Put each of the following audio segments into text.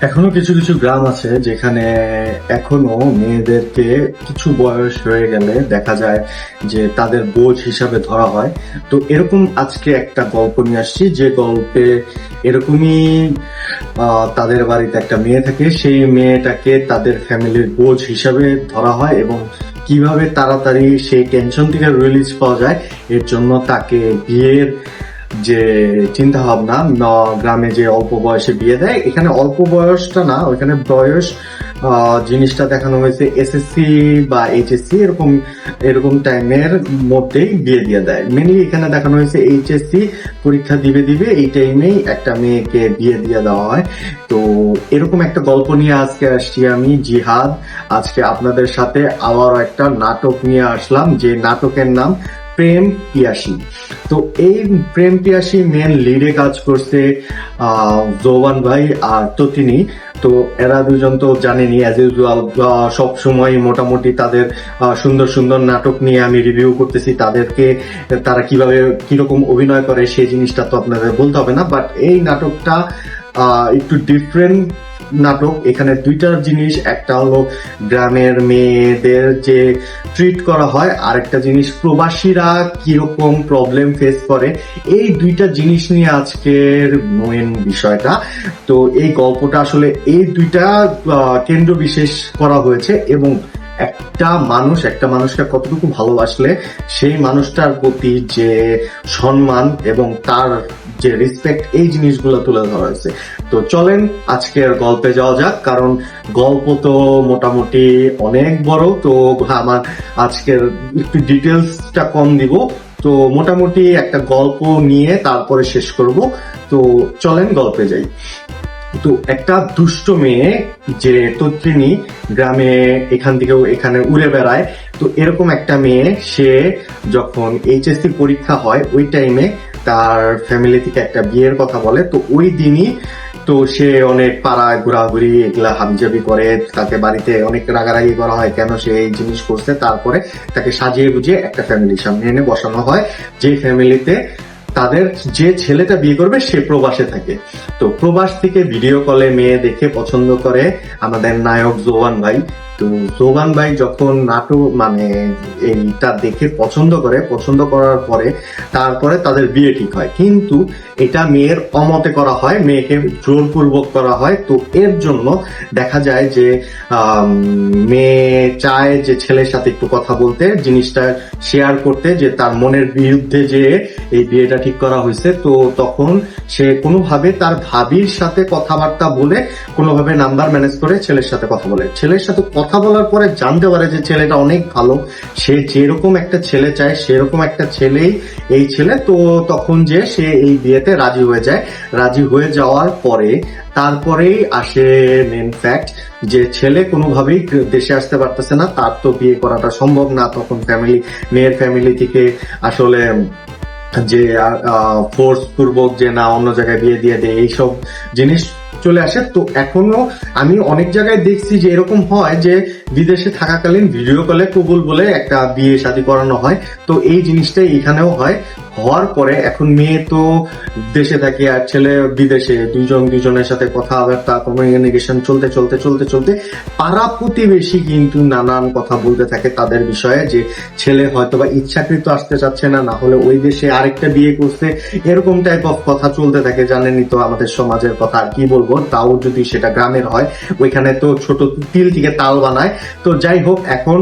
এখনো কিছু কিছু গ্রাম আছে যেখানে এখনো মেয়েদেরকে কিছু বয়স হয়ে গেলে দেখা যায় যে তাদের বোঝ হিসাবে ধরা হয়। তো এরকম আজকে একটা গল্প নিয়ে আসছি, যে গল্পে এরকমই তাদের বাড়িতে একটা মেয়ে থাকে, সেই মেয়েটাকে তাদের ফ্যামিলির বোঝ হিসাবে ধরা হয় এবং কিভাবে তাড়াতাড়ি সেই টেনশন থেকে রিলিজ পাওয়া যায় এর জন্য তাকে বিয়ের যে চিন্তা ভাবনা, গ্রামে যে অল্প বয়সে বিয়ে দেয়, এখানে অল্প বয়সটা না, ওইখানে বয়স জিনিসটা দেখানো হয়েছে এসএসসি বা এইচএসসি এরকম এরকম টাইমের মধ্যেই বিয়ে দিয়ে দেয়। মেনলি এখানে দেখানো হয়েছে এইচএসসি পরীক্ষা দিবে দিবে এই টাইমেই একটা মেয়েকে বিয়ে দিয়ে দেওয়া হয়। তো এরকম একটা গল্প নিয়ে আজকে আসছি আমি, জিহাদ। আজকে আপনাদের সাথে আবারও একটা নাটক নিয়ে আসলাম, যে নাটকের নাম প্রেম পিয়াসী। তো এই প্রেম পিয়াসী মেন লিডে কাজ করছে জোবান ভাই আর তটিনী। তো এরা দুজন তো জানেনি, অ্যাজ ইউজুয়াল সব সময় মোটামুটি তাদের সুন্দর সুন্দর নাটক নিয়ে আমি রিভিউ করতেছি। তাদেরকে তারা কিভাবে কিরকম অভিনয় করে সেই জিনিসটা তো আপনাদের বলতে হবে না, বাট এই নাটকটা একটু ডিফারেন্ট নাটক। এখানে দুইটা জিনিস, একটা হলো গ্রামের মেয়েদের যে ট্রিট করা হয়, আর একটা জিনিস প্রবাসীরা কিরকম প্রবলেম ফেস করে। এই দুইটা জিনিস নিয়ে আজকের মেন বিষয়টা। তো এই গল্পটা আসলে এই দুইটা কেন্দ্র বিশেষ করা হয়েছে, এবং একটা মানুষকে কতটুকু ভালোবাসলে সেই মানুষটার প্রতি যে সম্মান এবং তার যে রেসপেক্ট, এই জিনিসগুলো তুলে ধরা হয়েছে। তো চলেন আজকের গল্পে যাওয়া যাক, কারণ গল্প তো মোটামুটি অনেক বড়। তো আমার আজকের একটু ডিটেলসটা কম দিব, তো মোটামুটি একটা গল্প নিয়ে তারপরে শেষ করব। তো চলেন গল্পে যাই। তো একটা দুষ্ট মেয়ে, যে তত্রিনী, গ্রামে এখান থেকে এখানে উড়ে বেড়ায়। তো এরকম একটা মেয়ে, সে যখন এইচএসসি পরীক্ষা হয় ওই টাইমে তার ফ্যামিলি থেকে একটা বিয়ের কথা বলে। তো ওই দিনই তো সে অনেক পাড়ায় ঘোরাঘুরি এগুলা হাবিজাবি করে, তাকে বাড়িতে অনেক রাগারাগি করা হয় কেন সে এই জিনিস করছে। তারপরে তাকে সাজিয়ে বুঝিয়ে একটা ফ্যামিলির সামনে এনে বসানো হয়, যে ফ্যামিলিতে তাদের যে ছেলেটা বিয়ে করবে সে প্রবাসে থাকে। তো প্রবাস থেকে ভিডিও কলে মেয়ে দেখে পছন্দ করে আমাদের নায়ক জোবান ভাই। তো জোবান ভাই যখন নাটক মানে এইটা দেখে পছন্দ করার পরে তারপরে তাদের বিয়ে ঠিক হয়, কিন্তু এটা মেয়ের অমতে করা হয়, মেয়েকে জোরপূর্বক করা হয়। তো এর জন্য দেখা যায় যে মেয়ে চায় যে ছেলের সাথে একটু কথা বলতে, জিনিসটা শেয়ার করতে, যে তার মনের বিরুদ্ধে যে এই বিয়েটা ঠিক করা হয়েছে। তো তখন সে কোনোভাবে তার ভাবির সাথে কথাবার্তা বলে কোনোভাবে নাম্বার ম্যানেজ করে ছেলের সাথে কথা বলে। ছেলের সাথে কথা বলার পরে জানতে পারে যে ছেলেটা অনেক ভালো, সে যেরকম একটা ছেলে চায় সেরকম একটা ছেলেই এই ছেলে। তো তখন যে সে এই বিয়েতে রাজি হয়ে যায়। রাজি হয়ে যাওয়ার পরে তারপরেই আসে মেন ফ্যাক্ট, যে ছেলে কোনোভাবেই দেশে আসতে পারতেছে না, তার তো বিয়ে করাটা সম্ভব না। তখন মেয়ের ফ্যামিলি থেকে আসলে যে ফোর্স পূর্বক যে না অন্য জায়গায় বিয়ে দিয়ে দেয়, এইসব জিনিস চলে আসে। তো এখনো আমি অনেক জায়গায় দেখছি যে এরকম হয় যে বিদেশে থাকাকালীন ভিডিও কলে কবুল বলে একটা বিয়ে শাদী করানো হয়। তো এই জিনিসটাই এখানেও হয়। হওয়ার পরে এখন মেয়ে তো দেশে থাকে আর ছেলে বিদেশে, দুজনের সাথে কথাবার্তা কমিউনিকেশন চলতে চলতে চলতে চলতে পাড়া প্রতিবেশী কিন্তু নানান কথা বলতে থাকে তাদের বিষয়ে, যে ছেলে হয়তোবা ইচ্ছাকৃত আসতে চাচ্ছে না, না হলে ওই দেশে আরেকটা বিয়ে করছে, এরকম টাইপ অফ কথা চলতে থাকে। জানেনই তো আমাদের সমাজের কথা, আর কি বলবো, তাও যদি সেটা গ্রামের হয়, ওইখানে তো ছোট তিল থেকে তাল বানায়। তো যাই হোক, এখন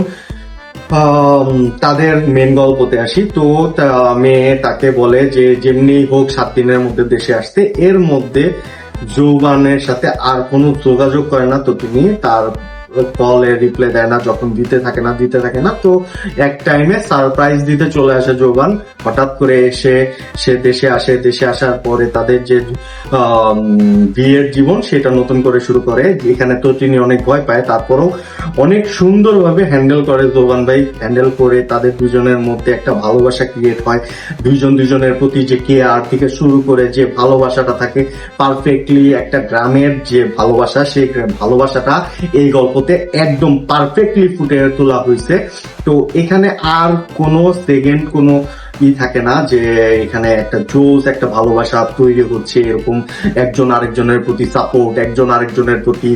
তাদের মেন গল্পতে আসি। তো মেয়ে তাকে বলে যে যেমনি হোক 7 দিনের মধ্যে দেশে আসতে। এর মধ্যে যৌবানের সাথে আর কোনো যোগাযোগ করে না, তো তিনি তার কলে রিপ্লাই দেয় না, যখন দিতে থাকে না। তো এক টাইমে সারপ্রাইজ দিতে চলে আসে যৌবান, হঠাৎ করে এসে সে দেশে আসে। দেশে আসার পরে তাদের যে বিয়ের জীবন সেটা নতুন করে শুরু করে। এখানে তো তিনি অনেক ভয় পায়, তারপরেও অনেক সুন্দরভাবে হ্যান্ডেল করে জোবান ভাই। হ্যান্ডেল করে তাদের দুজনের মধ্যে একটা ভালোবাসা ক্রিয়েট হয়। দুজনের প্রতি যে কেয়ার থেকে শুরু করে যে ভালোবাসাটা থাকে পারফেক্টলি একটা গ্রামের যে ভালোবাসা, সেই ভালোবাসাটা এই গল্পতে একদম পারফেক্টলি ফুটে তোলা হয়েছে। তো এখানে আর কোনো সেকেন্ড কোনো থাকে না যে এখানে একটা জোস একটা ভালোবাসা তৈরি হচ্ছে, এরকম একজন আরেকজনের প্রতি সাপোর্ট, একজন আরেকজনের প্রতি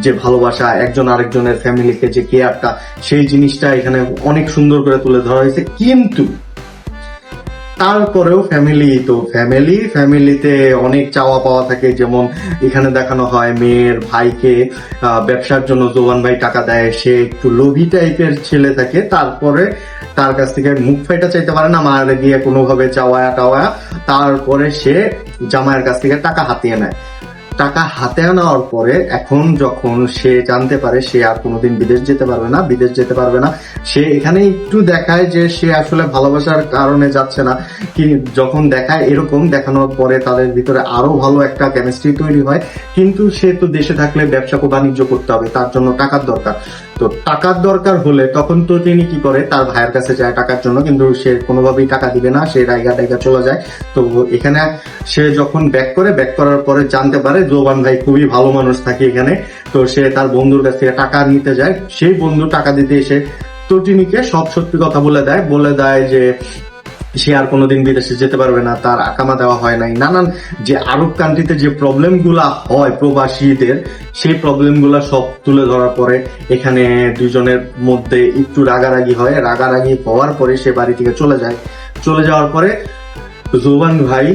যে ভালোবাসা, একজন আরেকজনের ফ্যামিলিকে যে কেয়ারটা, সেই জিনিসটা এখানে অনেক সুন্দর করে তুলে ধরা হয়েছে। কিন্তু তারপরেও ফ্যামিলিতে অনেক চাওয়া পাওয়া থাকে। যেমন এখানে দেখানো হয় মেয়ের ভাইকে ব্যবসার জন্য জোবান ভাই টাকা দেয়, সে একটু লোভী টাইপের ছেলে থাকে, তারপরে তার কাছ থেকে মুখ ফাইটা চাইতে পারে না, মারে গিয়ে কোনোভাবে চাওয়া টাওয়া, তারপরে সে জামাইয়ের কাছ থেকে টাকা হাতিয়ে নেয়। টাকা হাতে নেওয়ার পরে এখন যখন সে জানতে পারে সে আর কোনোদিন বিদেশ যেতে পারবে না, সে এখানে একটু দেখায় যে সে আসলে ভালোবাসার কারণে যাচ্ছে না, কি যখন দেখায় এরকম দেখানোর পরে তাদের ভিতরে আরো ভালো একটা কেমিস্ট্রি তৈরি হয়। কিন্তু সে তো দেশে থাকলে ব্যবসা বাণিজ্য করতে হবে, তার জন্য টাকার দরকার। তো টাকার দরকার হলে তখন তো তিনি কি করে, তার ভাইয়ের কাছে যায় টাকার জন্য, কিন্তু সে কোনোভাবেই টাকা দিবে না, সে রাইগা চলে যায়। তো এখানে সে যখন ব্যাক করার পরে জানতে পারে জোবান ভাই খুবই ভালো মানুষ থাকে এখানে, তো সে তার বন্ধুর কাছ থেকে টাকা নিতে যায়। সেই বন্ধু টাকা দিতে এসে তটিনীকে সব সত্যি কথা বলে দেয় যে সে আর কোনোদিন বিদেশে যেতে পারবে না, তার আকামা দেওয়া হয় নাই, নানান যে আরব কান্ট্রিতে যে প্রবলেম গুলা হয় প্রবাসীদের, সেই প্রবলেম গুলা সব তুলে ধরার পরে এখানে দুজনের মধ্যে একটু রাগারাগি হয়। রাগারাগি হওয়ার পরে সে বাড়ি থেকে চলে যাওয়ার পরে জোবান ভাই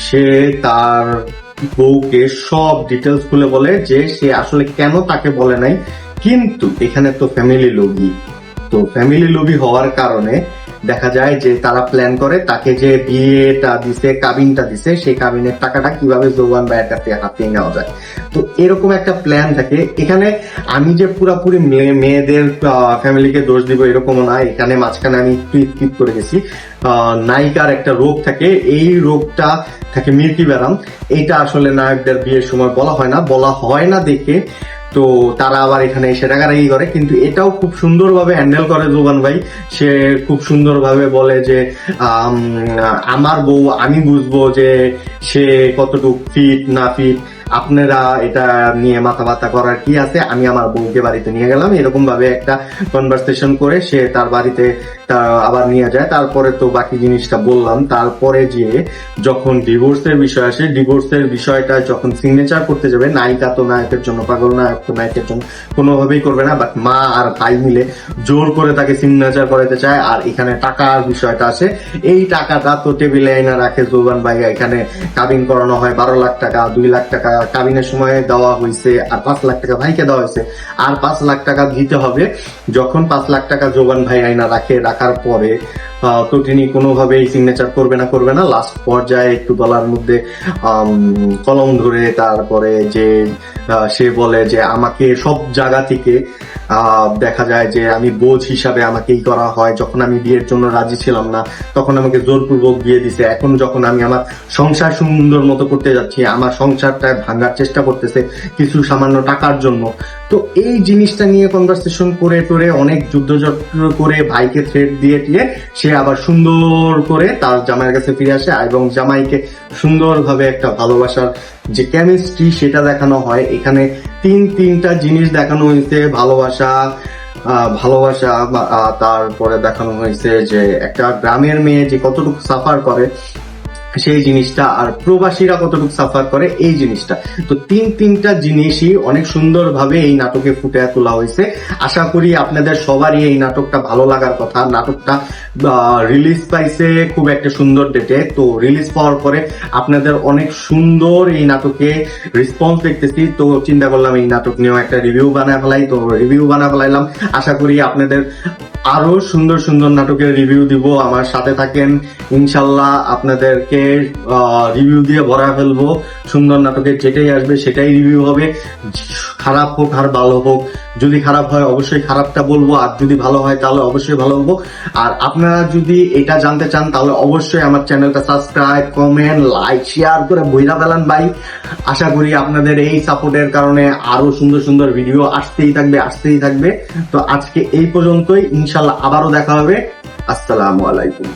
সে তার বউকে সব ডিটেলস খুলে বলে যে সে আসলে কেন তাকে বলে নাই। কিন্তু এখানে তো ফ্যামিলি লোভী হওয়ার কারণে দেখা যায় যে তারা প্ল্যান করে তাকে যে বিয়েটা দিছে, কাবিনটা দিছে, সেই কাবিনের টাকাটা কিভাবে জোবান ভাইয়ের কাছ থেকে হাতিয়ে নেওয়া যায়। তো এরকম একটা প্ল্যান থাকে এখানে। আমি যে পুরাপুরি মেয়েদের ফ্যামিলিকে দোষ দিব এরকমও না, এখানে মাঝখানে আমি একটু স্কিপ করে গেছি। নায়িকার একটা রোগ থাকে, এই রোগটা থাকে মিল্কি ব্যারাম। এইটা আসলে নায়কদের বিয়ের সময় বলা হয় না দেখে তো তারা আবার এখানে এসে রাগারাগি করে। কিন্তু এটাও খুব সুন্দরভাবে হ্যান্ডেল করে জোবান ভাই। সে খুব সুন্দরভাবে বলে যে আমার বউ, আমি বুঝবো যে সে কতটুকু ফিট না ফিট, আপনারা এটা নিয়ে মাথা ব্যথা করার কি আছে, আমি আমার বউকে বাড়িতে নিয়ে গেলাম। এরকম ভাবে একটা কনভারসেশন করে সে তার বাড়িতে আবার নিয়ে যায়। তারপরে তো বাকি জিনিসটা বললাম। তারপরে যে যখন ডিভোর্সের বিষয় আসে, ডিভোর্সের বিষয়টা যখন সিগনেচার করতে যাবে, নায়িকা তো নায়কের জন্য পাগল, নায়ক তো নায়কের জন্য কোনোভাবেই করবে না, বাট মা আর ভাই মিলে জোর করে তাকে সিগনেচার করাতে চায়। আর এখানে টাকার বিষয়টা আসে, এই টাকাটা তো টেবিলে এনে রাখে জোবান ভাই। এখানে কাবিন করানো হয় 12 লাখ টাকা, 2 লাখ টাকা কাবিনের সময় দেওয়া হয়েছে, আর 5 লাখ টাকা ভাইকে দেওয়া হয়েছে, আর 5 লাখ টাকা দিতে হবে। যখন 5 লাখ টাকা জোবান ভাই আইনা রাখার পরে তো তিনি কোনোভাবেই সিগনেচার করবে না। লাস্ট পর্যায়ে একটু গলার মধ্যে কলম ধরে তারপরে যে সে বলে যে আমাকে সব জায়গা থেকে দেখা যায় যে আমি বোঝ হিসাবে আমাকেই করা হয়। যখন আমি বিয়ের জন্য রাজি ছিলাম না তখন আমাকে জোরপূর্বক বিয়ে দিছে। এখন যখন আমি আমার সংসার সুন্দর মতো করতে যাচ্ছি, আমার সংসারটা ভাঙার চেষ্টা করতেছে কিছু সামান্য টাকার জন্য। তো এই জিনিসটা নিয়ে কনভারসেশন করে অনেক যুদ্ধ করে ভাইকে থ্রেট দিয়ে সে আবার সুন্দর করে তার জামাইয়ের কাছে ফিরে আসে, এবং জামাইকে সুন্দরভাবে একটা ভালোবাসার যে কেমিস্ট্রি সেটা দেখানো হয়। এখানে তিনটা জিনিস দেখানো হয়েছে, ভালোবাসা, তারপরে দেখানো হয়েছে যে একটা গ্রামের মেয়ে যে কতটুকু সাফার করে সেই জিনিসটা, আর প্রবাসীরা কতটুকু সাফার করে এই জিনিসটা। তো তিনটা জিনিসই অনেক সুন্দরভাবে এই নাটকে ফুটে তোলা হয়েছে। আশা করি আপনাদের সবারই এই নাটকটা ভালো লাগার কথা। নাটকটা রিলিজ পাইছে খুব একটা সুন্দর ডেটে। তো রিলিজ পাওয়ার পরে আপনাদের অনেক সুন্দর এই নাটকে রেসপন্স দেখতেছি, তো চিন্তা করলাম এই নাটক নিয়েও একটা রিভিউ বানায় ফেলাই। তো রিভিউ বানায় ফেলাইলাম। আশা করি আপনাদের আরো সুন্দর সুন্দর নাটকের রিভিউ দিব, আমার সাথে থাকেন। ইনশাল্লাহ আপনাদেরকে রিভিউ দিয়ে ভরা ফেলবো। সুন্দর নাটকের যেটাই আসবে সেটাই রিভিউ হবে, খারাপ হোক আর ভালো হোক। যদি খারাপ হয় অবশ্যই খারাপটা বলবো, আর যদি ভালো হয় তাহলে অবশ্যই ভালো বলবো। আর আপনারা যদি এটা জানতে চান তাহলে অবশ্যই আমার চ্যানেলটা সাবস্ক্রাইব, কমেন্ট, লাইক, শেয়ার করে বইরা ফেলান ভাই। আশা করি আপনাদের এই সাপোর্টের কারণে আরো সুন্দর সুন্দর ভিডিও আসতেই থাকবে। তো আজকে এই পর্যন্তই, ইনশাল্লাহ আবারও দেখা হবে। আসসালামু আলাইকুম।